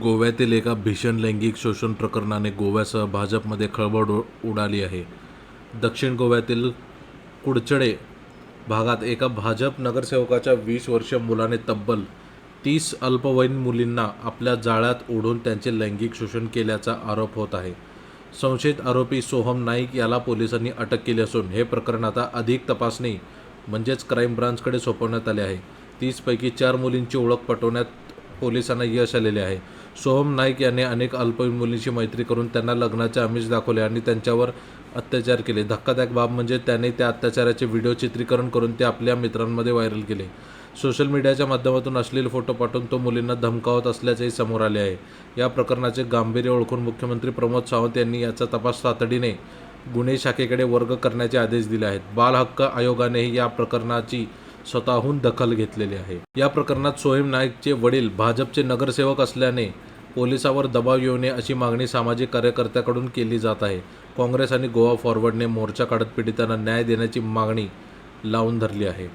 गोव्यातील एका भीषण लैंगिक शोषण प्रकरणाने गोव्यासह भाजपमध्ये खळबळ उडाली आहे. दक्षिण गोव्यातील कुडचडे भागात एका भाजप नगरसेवकाच्या 20 वर्षीय मुलाने तब्बल 30 अल्पवयीन मुलींना आपल्या जाळ्यात ओढून त्यांचे लैंगिक शोषण केल्याचा आरोप होत आहे. संशयित आरोपी सोहम नाईक याला पोलिसांनी अटक केली असून हे प्रकरण आता अधिक तपासणी म्हणजेच क्राईम ब्रांचकडे सोपवण्यात आले आहे. 30 पैकी 4 मुलींची ओळख पटवण्यात पोलिसांना यश आलेले आहे. सोहम नाईक याने अनेक अल्पवयीन मुलींशी मैत्री करून त्यांना लग्नाचे आमिष दाखवले आणि त्यांच्यावर अत्याचार केले. धक्कादायक बाब म्हणजे त्याने त्या अत्याचाराचे व्हिडिओ चित्रीकरण करून ते आपल्या मित्रांमध्ये व्हायरल केले. सोशल मीडियाच्या माध्यमातून अश्लील फोटो पाठवून तो मुलींना धमकावत असल्याचेही समोर आले आहे. या प्रकरणाचे गांभीर्य ओळखून मुख्यमंत्री प्रमोद सावंत यांनी याचा तपास तातडीने गुन्हे शाखेकडे वर्ग करण्याचे आदेश दिले आहेत. बाल हक्क आयोगानेही या प्रकरणाची स्वतःहून दखल घेतलेली आहे. या प्रकरणात सोहम नाईकचे वडील भाजपचे नगरसेवक असल्याने पोलिसांवर दबाव येऊ नये अशी मागणी सामाजिक कार्यकर्त्यांकडून केली जात आहे. काँग्रेस आणि गोवा फॉरवर्डने मोर्चा काढत पीडितांना न्याय देण्याची मागणी लावून धरली आहे.